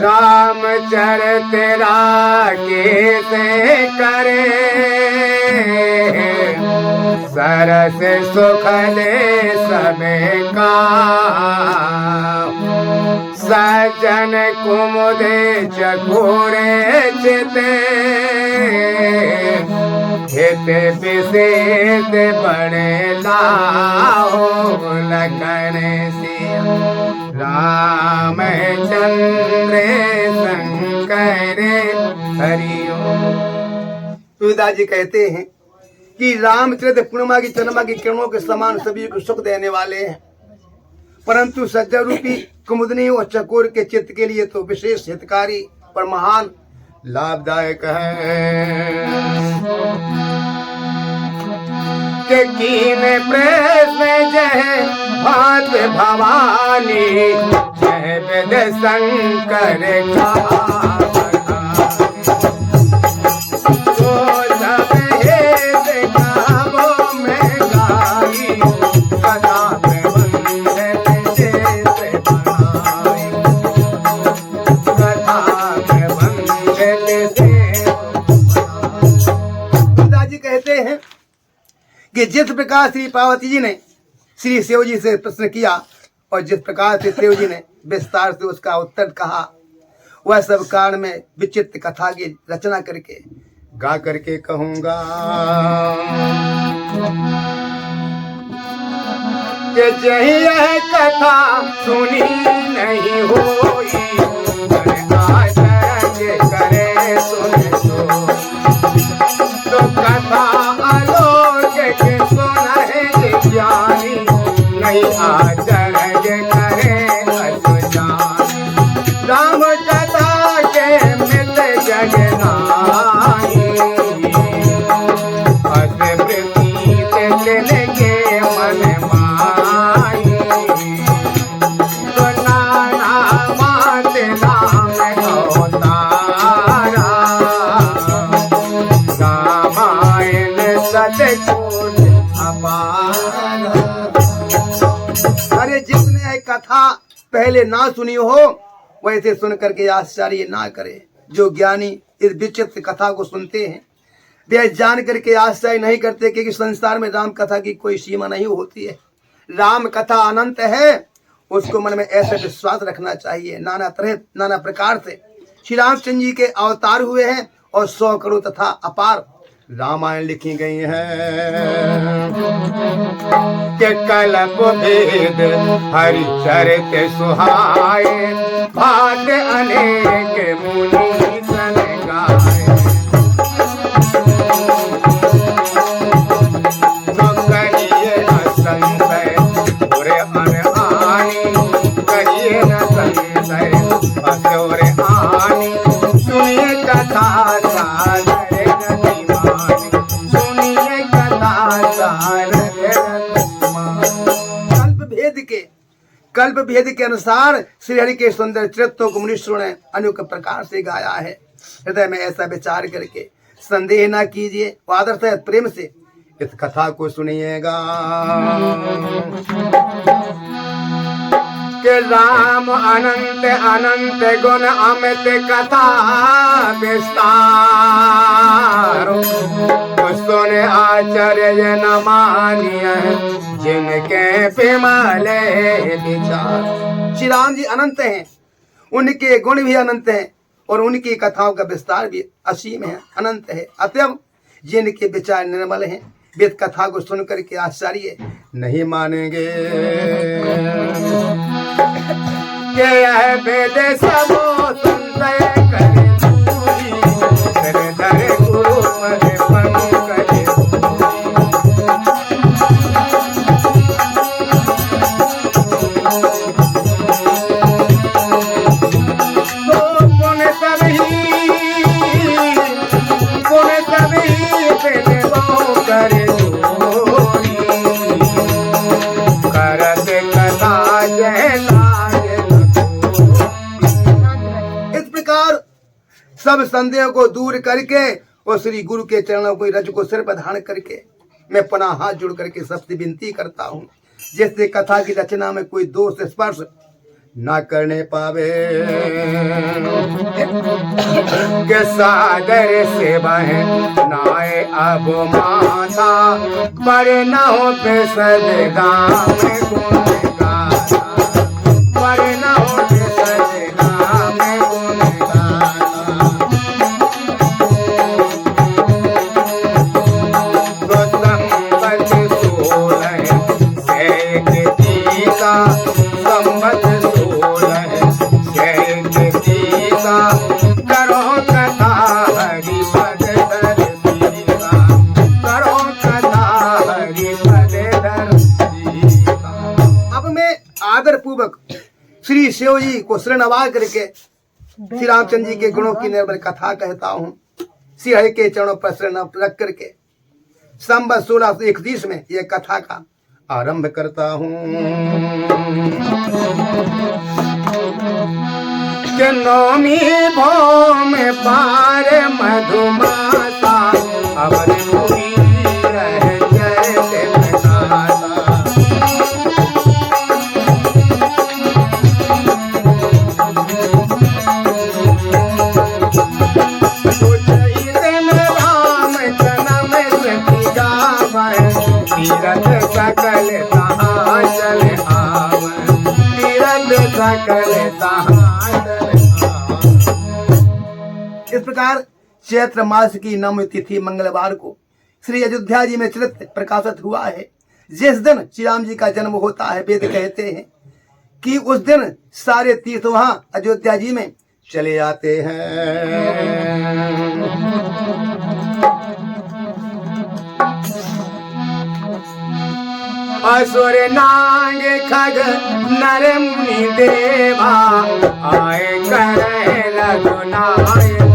रामचरित राकेश करे सरस सुखले समय का सजन कुमुदे चकोरे चिते हित विशेष बड़े लाओ लखन सिया रामचंद्र शंकर हरिओ। तुलसीदास जी कहते हैं कि रामचरित पूर्णिमा की चंद्रमा की किरणों के समान सभी को सुख देने वाले हैं, परंतु सज्जन रूपी कुमुदनी और चकोर के चित्त के लिए तो विशेष हितकारी पर महान लाभदायक है। के कीन प्रश्न जय भात भवानी जय वेद शंकर का कि जिस प्रकार श्री पार्वती जी ने श्री शिव जी से प्रश्न किया और जिस प्रकार से शिव जी ने विस्तार से उसका उत्तर कहा, वह सब कारण में विचित्र कथा की रचना करके गा करके कहूंगा कि जही यह कथा सुनी नहीं होई करे सुन तो कथा ज्ञानी नहीं आचर्य करे असुजान राम कथा के मिल जगनाई अस प्रीत के मन माई तो नाना मात नाम अवतारा रामायण सतकोट अरे जिसने कथा पहले ना सुनी हो वैसे सुन करके आश्चर्य ना करे। जो ज्ञानी इस विचित्र कथा को सुनते हैं वे जान करके आश्चर्य नहीं करते क्योंकि संसार में राम कथा की कोई सीमा नहीं होती है। राम कथा अनंत है, उसको मन में ऐसा विश्वास रखना चाहिए। नाना प्रकार से श्री रामचंद्र जी के अवतार हुए हैं और 100 करोड़ तथा अपार रामायण लिखी गई है के कल्प भेद हरि चरित सुहाए भाग अनेक मुनि सन गाए तो करिए न संशय बुरे अन आनी करिए न संशय असुर आनी सुनिए कथा कल्प भेद के अनुसार श्री हरि के सुंदर चरित्रों को मुनीश्वरों ने अनेक प्रकार से गाया है। हृदय में ऐसा विचार करके संदेह ना कीजिए, आदर से प्रेम से इस कथा को सुनिएगा कि राम अनंत अनंत गुण अमित कथा विस्तार सुन आचार्य न मानिय जिनके पिमाले विचार। श्री राम जी अनंत हैं, उनके गुण भी अनंत हैं और उनकी कथाओं का विस्तार भी असीम है, अनंत है। अतएव जिनके विचार निर्मल हैं वेद कथा को सुन करके आश्चर्य नहीं मानेंगे। यह वेद सब संशय करे धरे धरे गुरु मरे पन करे तो पुन सभी वेद को करे करत कथा जय सब संदेह को दूर करके और श्री गुरु के चरणों को रज को सिर पर धारण करके मैं पुनः हाथ जोड़ करके सबसे विनती करता हूँ, जैसे कथा की रचना में कोई दोष स्पर्श ना करने पावे। के सादर से बहे नाए अब माता पर न हो पे सदगा में गुण गाता पर न हो पे सदगा में गुण गाता। तो संबत 16 से गीता संबत 16 से गीता करो कथा हरि पद दर्शिका करो कथा हरि पद दर्शिका। अब मैं आदर पूर्वक श्री शिव जी को शरण आवाज करके श्री रामचंद्र जी के गुणों की निर्मल कथा कहता हूँ। श्री हरि के चरणों पर शरण रख करके संबत 1631 में यह कथा का आरंभ करता हूँ। के नौमी भौम पार मधुमाता अवर पूरी रह जैसे बताता। राम जन्म सती गावै तीरथ सकल तहाँ चले आवै तीरथ सकल तहाँ चले आवै। इस प्रकार चैत्र मास की नवमी तिथि मंगलवार को श्री अयोध्या जी में चरित्र प्रकाशित हुआ है। जिस दिन श्री राम जी का जन्म होता है, वेद कहते हैं कि उस दिन सारे तीर्थ वहां अयोध्या जी में चले आते हैं। असुर नाग खग नर मुनि देवा आए करे रघुनायक